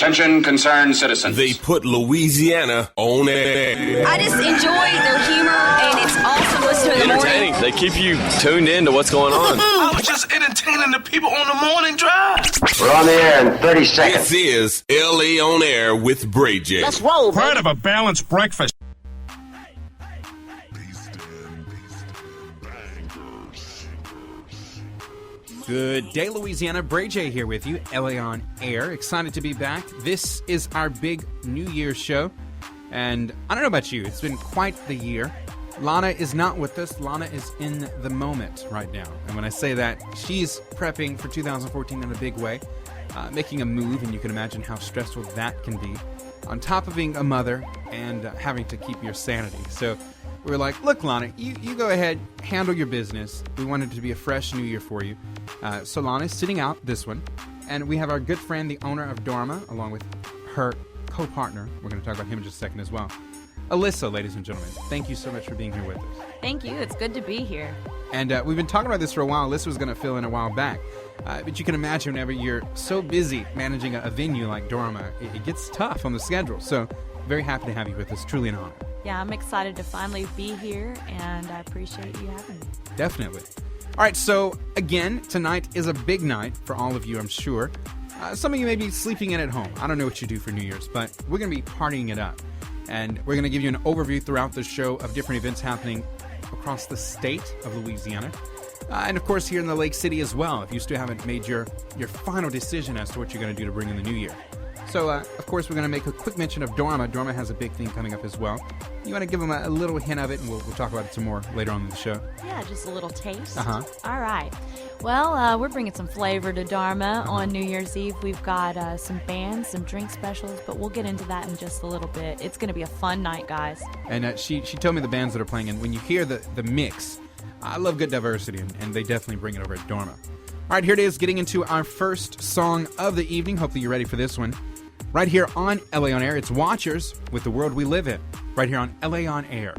Attention, concerned citizens. They put Louisiana on air. I just enjoy their humor, and it's awesome listening to the entertaining. morning. They keep you tuned in to what's going on. I was just entertaining the people on the morning drive. We're on the air in 30 seconds. This is LA On Air with Bray J. Let's roll, baby. Part of a balanced breakfast. Good day, Louisiana. Bray J here with you, LA On Air. Excited to be back. This is our big New Year's show. And I don't know about you, it's been quite the year. Lana is not with us. Lana is in the moment right now. And when I say that, she's prepping for 2014 in a big way, making a move, and you can imagine how stressful that can be. On top of being a mother and having to keep your sanity. So we were like, look, Lana, you go ahead, handle your business. We wanted it to be a fresh new year for you. So Lana is sitting out this one. And we have our good friend, the owner of Dharma, along with her co-partner. We're going to talk about him in just a second as well. Alyssa, ladies and gentlemen, thank you so much for being here with us. Thank you. It's good to be here. And we've been talking about this for a while. Alyssa was going to fill in a while back. But you can imagine whenever you're so busy managing a venue like Dharma, it gets tough on the schedule. So very happy to have you with us. Truly an honor. Yeah, I'm excited to finally be here, and I appreciate you having me. Definitely. All right, so again, tonight is a big night for all of you, I'm sure. Some of you may be sleeping in at home. I don't know what you do for New Year's, but we're going to be partying it up. And we're going to give you an overview throughout the show of different events happening across the state of Louisiana. And of course, here in the Lake City as well, if you still haven't made your final decision as to what you're going to do to bring in the new year. So, of course, we're going to make a quick mention of Dharma. Dharma has a big thing coming up as well. You want to give them a little hint of it, and we'll talk about it some more later on in the show. Yeah, just a little taste. Uh-huh. All right. Well, we're bringing some flavor to Dharma on New Year's Eve. We've got some bands, some drink specials, but we'll get into that in just a little bit. It's going to be a fun night, guys. And she told me the bands that are playing, and when you hear the mix, I love good diversity, and they definitely bring it over at Dharma. All right, here it is, getting into our first song of the evening. Hopefully you're ready for this one. Right here on LA On Air, it's Watchers with The World We Live In. Right here on LA On Air.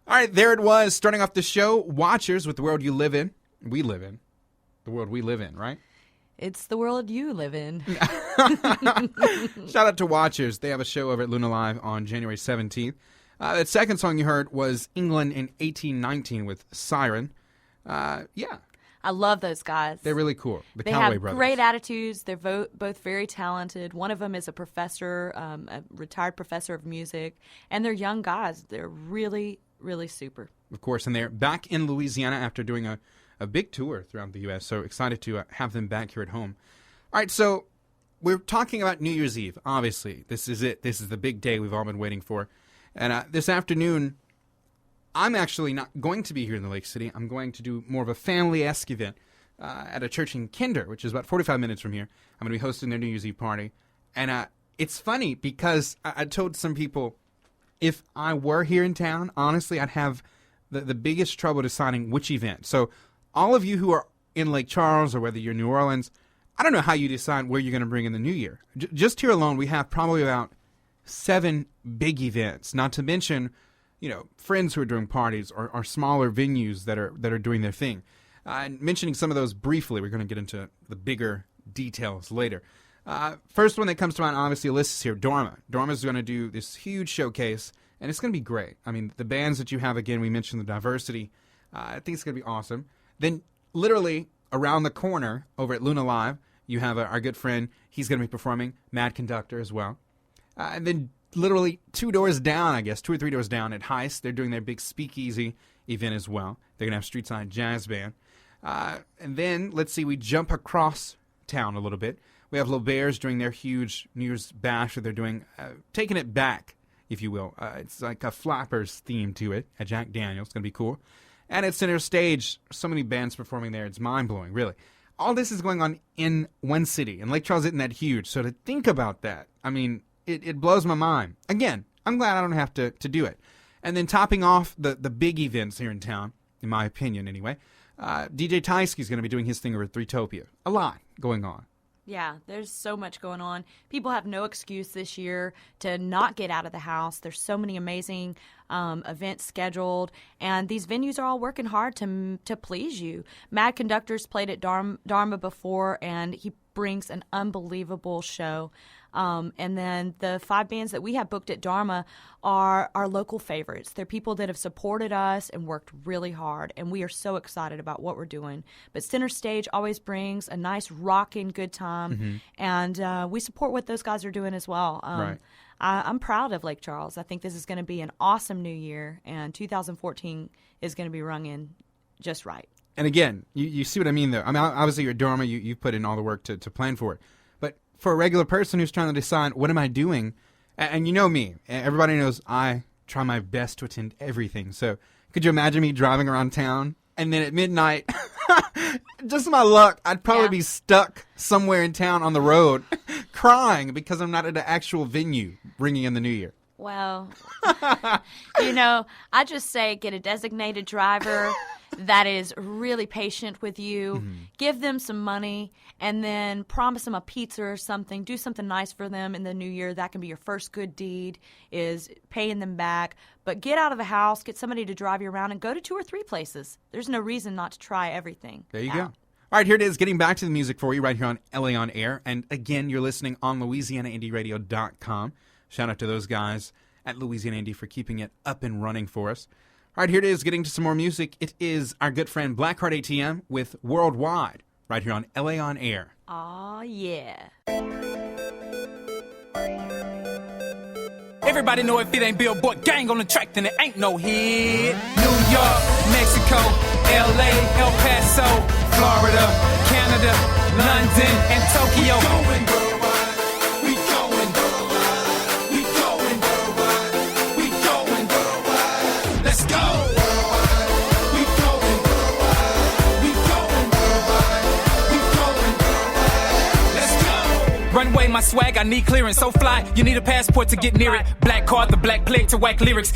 All right, there it was. Starting off the show, Watchers with The World You Live In. We live in. The world we live in, right? It's the world you live in. Shout out to Watchers. They have a show over at Luna Live on January 17th. That second song you heard was England in 1819 with Siren. Yeah. I love those guys. They're really cool. They Calloway have brothers. great attitudes. They're both very talented. One of them is a professor, a retired professor of music. And they're young guys. They're really, really super. Of course, and they're back in Louisiana after doing a big tour throughout the U.S., so excited to have them back here at home. All right, so we're talking about New Year's Eve, obviously. This is it. This is the big day we've all been waiting for. And this afternoon, I'm actually not going to be here in the Lake City. I'm going to do more of a family-esque event at a church in Kinder, which is about 45 minutes from here. I'm going to be hosting their New Year's Eve party. And it's funny because I told some people, if I were here in town, honestly, I'd have the biggest trouble deciding which event. So all of you who are in Lake Charles or whether you're in New Orleans, I don't know how you decide where you're going to bring in the New Year. Just here alone, we have probably about 7 big events, not to mention friends who are doing parties or smaller venues that are doing their thing. And mentioning some of those briefly, we're going to get into the bigger details later. First one that comes to mind, obviously, Alyssa's here, Dorma. Dorma's going to do this huge showcase, and it's going to be great. I mean, the bands that you have, again, we mentioned the diversity. I think it's going to be awesome. Then, literally, around the corner over at Luna Live, you have our good friend. He's going to be performing, Mad Conductor as well. And then literally 2 doors down, I guess, 2 or 3 doors down at Heist, they're doing their big speakeasy event as well. They're going to have Street Side Jazz Band. And then, let's see, we jump across town a little bit. We have L'Auberge doing their huge New Year's bash that they're doing, taking it back, if you will. It's like a Flappers theme to it at Jack Daniels. It's going to be cool. And at Center Stage, so many bands performing there. It's mind-blowing, really. All this is going on in one city, and Lake Charles isn't that huge. So to think about that, I mean, it blows my mind. Again, I'm glad I don't have to do it. And then topping off the big events here in town, in my opinion anyway, DJ Tysky's going to be doing his thing over at Threetopia. A lot going on. Yeah, there's so much going on. People have no excuse this year to not get out of the house. There's so many amazing events scheduled, and these venues are all working hard to please you. Mad Conductor's played at Dharma before, and he brings an unbelievable show. And then the 5 bands that we have booked at Dharma are our local favorites. They're people that have supported us and worked really hard, and we are so excited about what we're doing. But Center Stage always brings a nice rocking good time, and we support what those guys are doing as well. Right. I'm proud of Lake Charles. I think this is going to be an awesome new year, and 2014 is going to be rung in just right. And again, you see what I mean, though. I mean, obviously, you're Dharma. You've put in all the work to plan for it. But for a regular person who's trying to decide, what am I doing? And you know me. Everybody knows I try my best to attend everything. So could you imagine me driving around town, and then at midnight, just my luck, I'd probably be stuck somewhere in town on the road crying because I'm not at an actual venue bringing in the new year. Well, I just say get a designated driver that is really patient with you. Give them some money, and then promise them a pizza or something. Do something nice for them in the new year. That can be your first good deed, is paying them back. But get out of the house, get somebody to drive you around, and go to 2 or 3 places. There's no reason not to try everything. There you go. All right, here it is, getting back to the music for you right here on LA On Air. And again, you're listening on LouisianaIndieRadio.com. Shout out to those guys at Louisiana Indie for keeping it up and running for us. All right, here it is, getting to some more music. It is our good friend Blackheart ATM with Worldwide right here on LA On Air. Aw, yeah. Everybody know if it ain't Billboard Gang on the track, then it ain't no hit. New York, Mexico, LA, El Paso, Florida, Canada, London, and Tokyo. We going worldwide. We going worldwide. We going worldwide. Let's go. We going worldwide. We going worldwide. We going worldwide. Let's go. Runway, my swag, I need clearance. So fly, you need a passport to get near it. Black card, the black plague to whack lyrics.